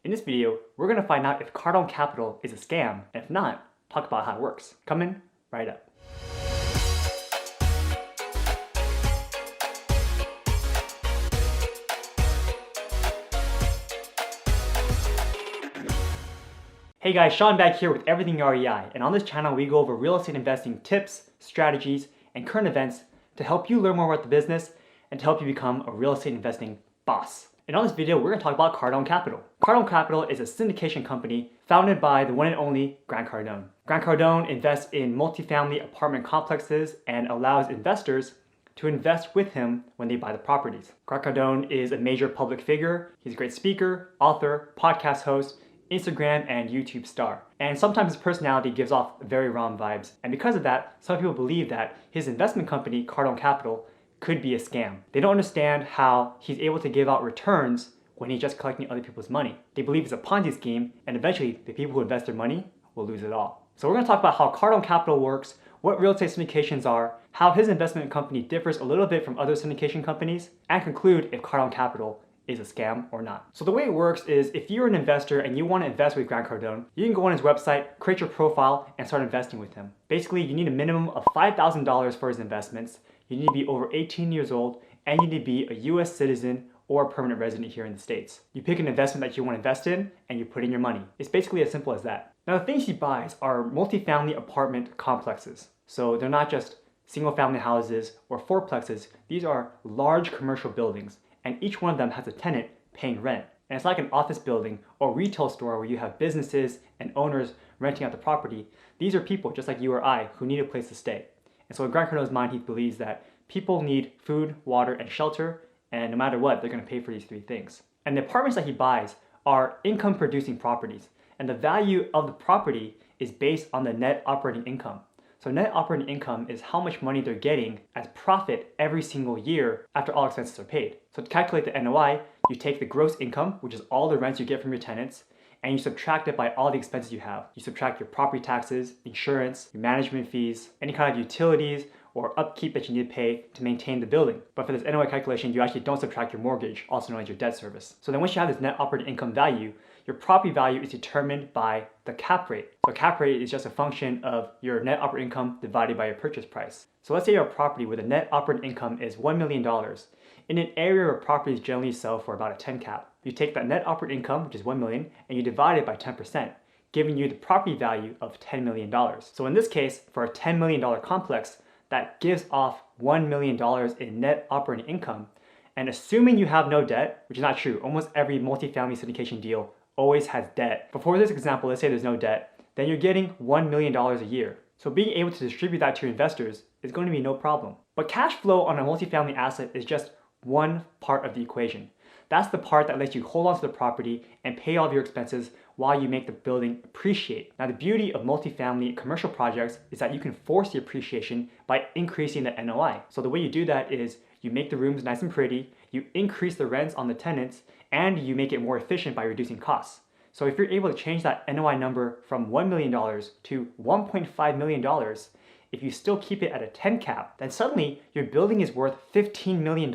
In this video, we're going to find out if Cardone Capital is a scam, and if not, talk about how it works. Coming right up. Hey guys, Sean back here with Everything REI, and on this channel we go over real estate investing tips, strategies, and current events to help you learn more about the business and to help you become a real estate investing boss. And on this video, we're going to talk about Cardone Capital. Cardone Capital is a syndication company founded by the one and only Grant Cardone. Grant Cardone invests in multifamily apartment complexes and allows investors to invest with him when they buy the properties. Grant Cardone is a major public figure. He's a great speaker, author, podcast host, Instagram and YouTube star. And sometimes his personality gives off very wrong vibes. And because of that, some people believe that his investment company, Cardone Capital, could be a scam. They don't understand how he's able to give out returns when he's just collecting other people's money. They believe it's a Ponzi scheme, and eventually the people who invest their money will lose it all. So we're going to talk about how Cardone Capital works, what real estate syndications are, how his investment company differs a little bit from other syndication companies, and conclude if Cardone Capital is a scam or not. So the way it works is if you're an investor and you want to invest with Grant Cardone, you can go on his website, create your profile, and start investing with him. Basically, you need a minimum of $5,000 for his investments. You need to be over 18 years old, and you need to be a US citizen or a permanent resident here in the States. You pick an investment that you want to invest in, and you put in your money. It's basically as simple as that. Now, the things he buys are multifamily apartment complexes. So they're not just single family houses or fourplexes. These are large commercial buildings, and each one of them has a tenant paying rent. And it's like an office building or retail store where you have businesses and owners renting out the property. These are people just like you or I who need a place to stay. And so in Grant Cardone's mind, he believes that people need food, water, and shelter, and no matter what, they're going to pay for these three things. And the apartments that he buys are income-producing properties, and the value of the property is based on the net operating income. So net operating income is how much money they're getting as profit every single year after all expenses are paid. So to calculate the NOI, you take the gross income, which is all the rents you get from your tenants, and you subtract it by all the expenses you have. You subtract your property taxes, insurance, your management fees, any kind of utilities or upkeep that you need to pay to maintain the building. But for this NOI calculation, you actually don't subtract your mortgage, also known as your debt service. So then once you have this net operating income value, your property value is determined by the cap rate. So cap rate is just a function of your net operating income divided by your purchase price. So let's say you have a property where the net operating income is $1 million in an area where properties generally sell for about a 10 cap. You take that net operating income, which is 1 million, and you divide it by 10%, giving you the property value of $10 million. So in this case, for a $10 million complex, that gives off $1 million in net operating income. And assuming you have no debt, which is not true, almost every multifamily syndication deal always has debt. But for this example, let's say there's no debt, then you're getting $1 million a year. So being able to distribute that to your investors is going to be no problem. But cash flow on a multifamily asset is just one part of the equation. That's the part that lets you hold on to the property and pay all of your expenses while you make the building appreciate. Now, the beauty of multifamily commercial projects is that you can force the appreciation by increasing the NOI. So the way you do that is you make the rooms nice and pretty, you increase the rents on the tenants, and you make it more efficient by reducing costs. So if you're able to change that NOI number from $1 million to $1.5 million, if you still keep it at a 10 cap, then suddenly your building is worth $15 million,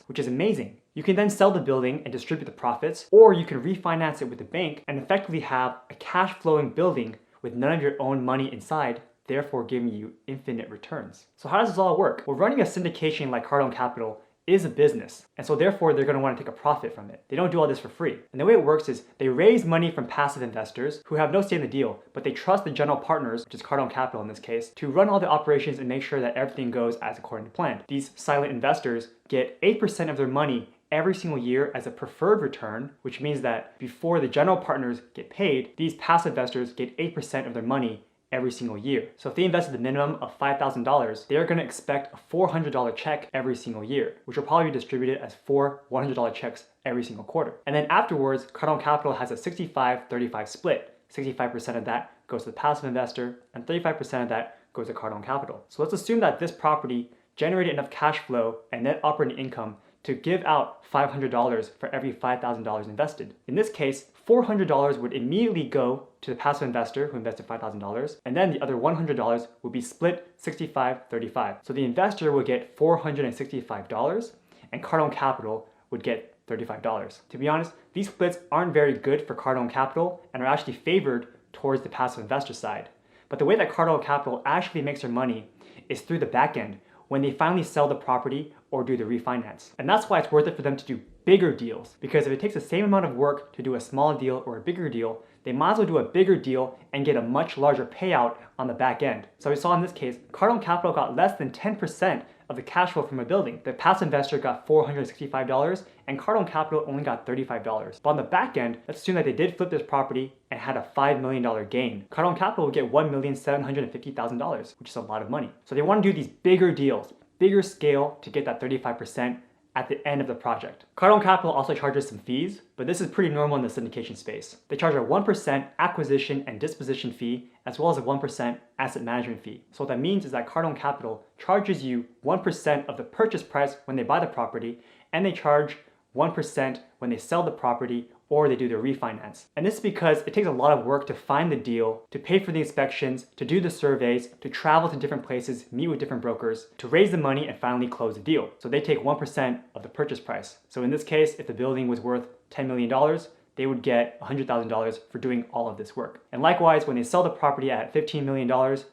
which is amazing. You can then sell the building and distribute the profits, or you can refinance it with the bank and effectively have a cash flowing building with none of your own money inside, therefore giving you infinite returns. So how does this all work? Well, running a syndication like Cardone Capital is a business, and so therefore they're going to want to take a profit from it. They don't do all this for free. And the way it works is they raise money from passive investors who have no stake in the deal, but they trust the general partners, which is Cardone Capital in this case, to run all the operations and make sure that everything goes as according to plan. These silent investors get 8% of their money every single year as a preferred return, which means that before the general partners get paid, these passive investors get 8% of their money every single year. So if they invested the minimum of $5,000, they're going to expect a $400 check every single year, which will probably be distributed as four $100 checks every single quarter. And then afterwards, Cardone Capital has a 65-35 split. 65% of that goes to the passive investor, and 35% of that goes to Cardone Capital. So let's assume that this property generated enough cash flow and net operating income to give out $500 for every $5,000 invested. In this case, $400 would immediately go to the passive investor who invested $5,000, and then the other $100 would be split 65-35. So the investor would get $465, and Cardone Capital would get $35. To be honest, these splits aren't very good for Cardone Capital and are actually favored towards the passive investor side. But the way that Cardone Capital actually makes their money is through the back end when they finally sell the property or do the refinance. And that's why it's worth it for them to do bigger deals, because if it takes the same amount of work to do a small deal or a bigger deal, they might as well do a bigger deal and get a much larger payout on the back end. So we saw in this case, Cardone Capital got less than 10% of the cash flow from a building. The passive investor got $465 and Cardone Capital only got $35. But on the back end, let's assume that they did flip this property and had a $5 million gain. Cardone Capital would get $1,750,000, which is a lot of money. So they want to do these bigger deals, bigger scale to get that 35% at the end of the project. Cardone Capital also charges some fees, but this is pretty normal in the syndication space. They charge a 1% acquisition and disposition fee, as well as a 1% asset management fee. So what that means is that Cardone Capital charges you 1% of the purchase price when they buy the property, and they charge 1% when they sell the property or they do their refinance. And this is because it takes a lot of work to find the deal, to pay for the inspections, to do the surveys, to travel to different places, meet with different brokers, to raise the money and finally close the deal. So they take 1% of the purchase price. So in this case, if the building was worth $10 million, they would get $100,000 for doing all of this work. And likewise, when they sell the property at $15 million,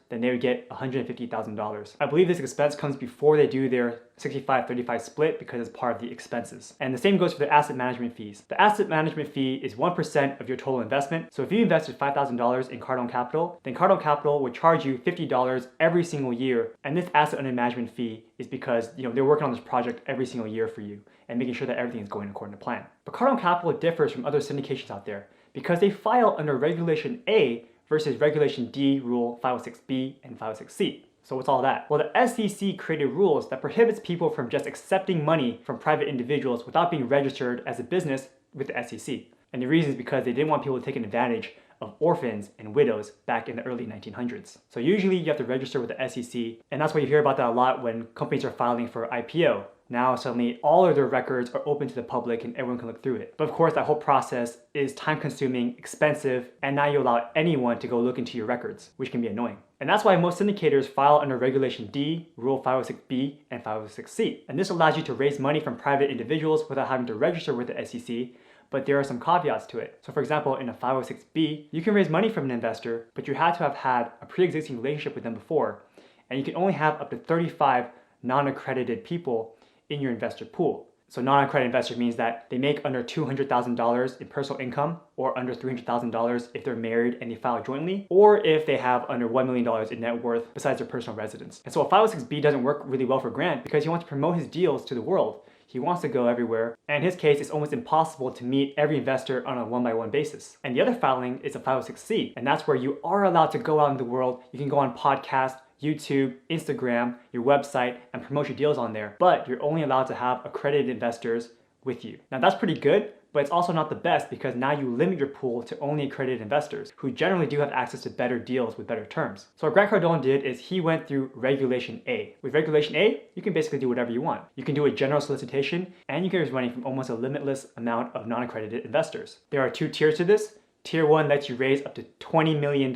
then they would get $150,000. I believe this expense comes before they do their 65-35 split because it's part of the expenses. And the same goes for the asset management fees. The asset management fee is 1% of your total investment. So if you invested $5,000 in Cardone Capital, then Cardone Capital would charge you $50 every single year. And this asset under management fee is because they're working on this project every single year for you and making sure that everything is going according to plan. But Cardone Capital differs from other syndications out there because they file under Regulation A versus Regulation D, Rule 506B and 506C. So what's all that? Well, the SEC created rules that prohibits people from just accepting money from private individuals without being registered as a business with the SEC. And the reason is because they didn't want people to take advantage of orphans and widows back in the early 1900s. So usually you have to register with the SEC, and that's why you hear about that a lot when companies are filing for IPO. Now suddenly all of their records are open to the public and everyone can look through it. But of course that whole process is time consuming, expensive, and now you allow anyone to go look into your records, which can be annoying. And that's why most syndicators file under Regulation D, Rule 506B, and 506C. And this allows you to raise money from private individuals without having to register with the SEC, but there are some caveats to it. So for example, in a 506B, you can raise money from an investor, but you have to have had a pre-existing relationship with them before, and you can only have up to 35 non-accredited people in your investor pool. So non-accredited investor means that they make under $200,000 in personal income or under $300,000 if they're married and they file jointly, or if they have under $1 million in net worth besides their personal residence. And so a 506B doesn't work really well for Grant because he wants to promote his deals to the world. He wants to go everywhere, and in his case, it's almost impossible to meet every investor on a one-by-one basis. And the other filing is a 506C, and that's where you are allowed to go out in the world. You can go on podcasts, YouTube, Instagram, your website, and promote your deals on there. But you're only allowed to have accredited investors with you. Now that's pretty good, but it's also not the best because now you limit your pool to only accredited investors who generally do have access to better deals with better terms. So what Grant Cardone did is he went through Regulation A. With Regulation A, you can basically do whatever you want. You can do a general solicitation and you can raise money from almost a limitless amount of non-accredited investors. There are two tiers to this. Tier 1 lets you raise up to $20 million,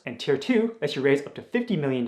and Tier 2 lets you raise up to $50 million,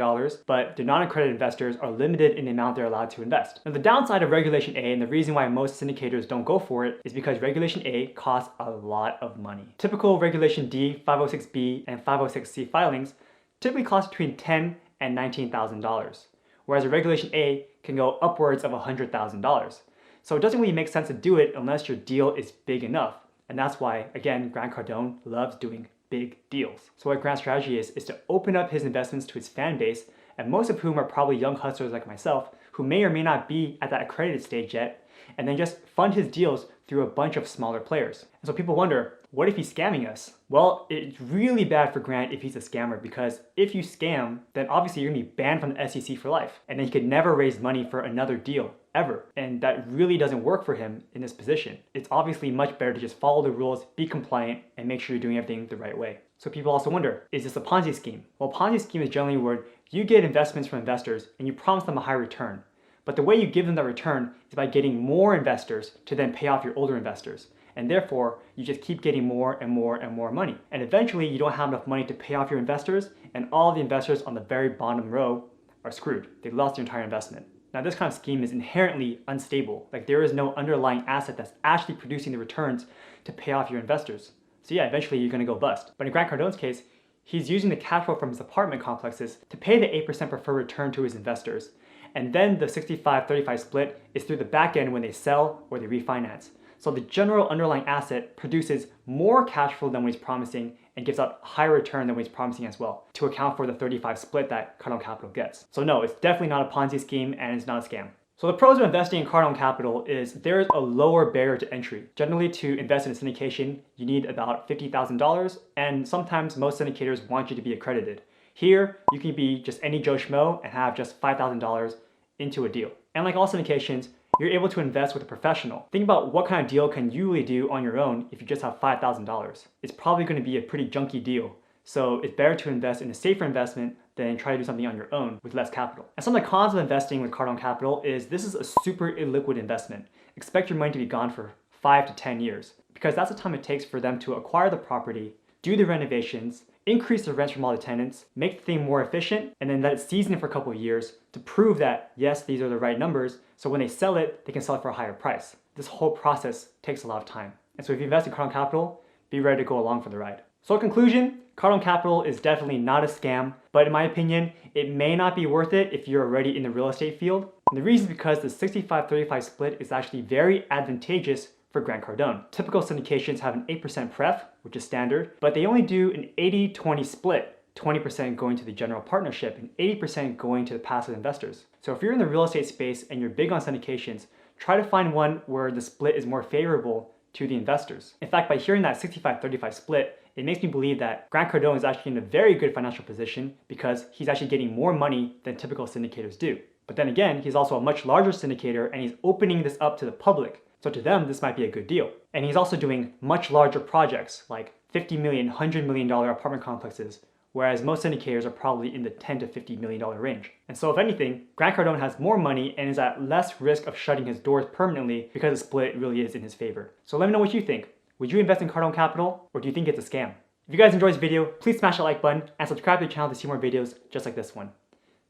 but the non-accredited investors are limited in the amount they're allowed to invest. Now the downside of Regulation A, and the reason why most syndicators don't go for it, is because Regulation A costs a lot of money. Typical Regulation D, 506B, and 506C filings typically cost between $10,000 and $19,000, whereas a Regulation A can go upwards of $100,000. So it doesn't really make sense to do it unless your deal is big enough. And that's why, again, Grant Cardone loves doing big deals. So what Grant's strategy is to open up his investments to his fan base, and most of whom are probably young hustlers like myself, who may or may not be at that accredited stage yet, and then just fund his deals through a bunch of smaller players. And so people wonder, what if he's scamming us? Well, it's really bad for Grant if he's a scammer, because if you scam, then obviously you're gonna be banned from the SEC for life, and then he could never raise money for another deal, ever. And that really doesn't work for him in this position. It's obviously much better to just follow the rules, be compliant, and make sure you're doing everything the right way. So people also wonder, is this a Ponzi scheme? Well, Ponzi scheme is generally where you get investments from investors and you promise them a high return. But the way you give them that return is by getting more investors to then pay off your older investors. And therefore, you just keep getting more and more and more money. And eventually, you don't have enough money to pay off your investors, and all the investors on the very bottom row are screwed. They lost their entire investment. Now this kind of scheme is inherently unstable. Like there is no underlying asset that's actually producing the returns to pay off your investors. So yeah, eventually you're gonna go bust. But in Grant Cardone's case, he's using the cash flow from his apartment complexes to pay the 8% preferred return to his investors. And then the 65-35 split is through the back end when they sell or they refinance. So the general underlying asset produces more cash flow than what he's promising and gives out a higher return than what he's promising as well to account for the 35 split that Cardone Capital gets. So no, it's definitely not a Ponzi scheme and it's not a scam. So the pros of investing in Cardone Capital is there is a lower barrier to entry. Generally, to invest in a syndication, you need about $50,000, and sometimes most syndicators want you to be accredited. Here, you can be just any Joe Schmo and have just $5,000 into a deal. And like all syndications, you're able to invest with a professional. Think about what kind of deal can you really do on your own if you just have $5,000. It's probably going to be a pretty junky deal. So it's better to invest in a safer investment than try to do something on your own with less capital. And some of the cons of investing with Cardone Capital is this is a super illiquid investment. Expect your money to be gone for 5 to 10 years because that's the time it takes for them to acquire the property, do the renovations, increase the rents from all the tenants, make the thing more efficient, and then let it season for a couple of years to prove that, yes, these are the right numbers, so when they sell it, they can sell it for a higher price. This whole process takes a lot of time. And so if you invest in Cardone Capital, be ready to go along for the ride. So in conclusion, Cardone Capital is definitely not a scam, but in my opinion, it may not be worth it if you're already in the real estate field. And the reason is because the 65-35 split is actually very advantageous for Grant Cardone. Typical syndications have an 8% pref, which is standard, but they only do an 80-20 split, 20% going to the general partnership and 80% going to the passive investors. So if you're in the real estate space and you're big on syndications, try to find one where the split is more favorable to the investors. In fact, by hearing that 65-35 split, it makes me believe that Grant Cardone is actually in a very good financial position because he's actually getting more money than typical syndicators do. But then again, he's also a much larger syndicator and he's opening this up to the public. So to them, this might be a good deal. And he's also doing much larger projects like $50 million, $100 million apartment complexes, whereas most syndicators are probably in the $10 to $50 million range. And so if anything, Grant Cardone has more money and is at less risk of shutting his doors permanently because the split really is in his favor. So let me know what you think. Would you invest in Cardone Capital or do you think it's a scam? If you guys enjoyed this video, please smash that like button and subscribe to the channel to see more videos just like this one.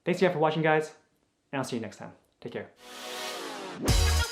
Thanks again for watching, guys, and I'll see you next time. Take care.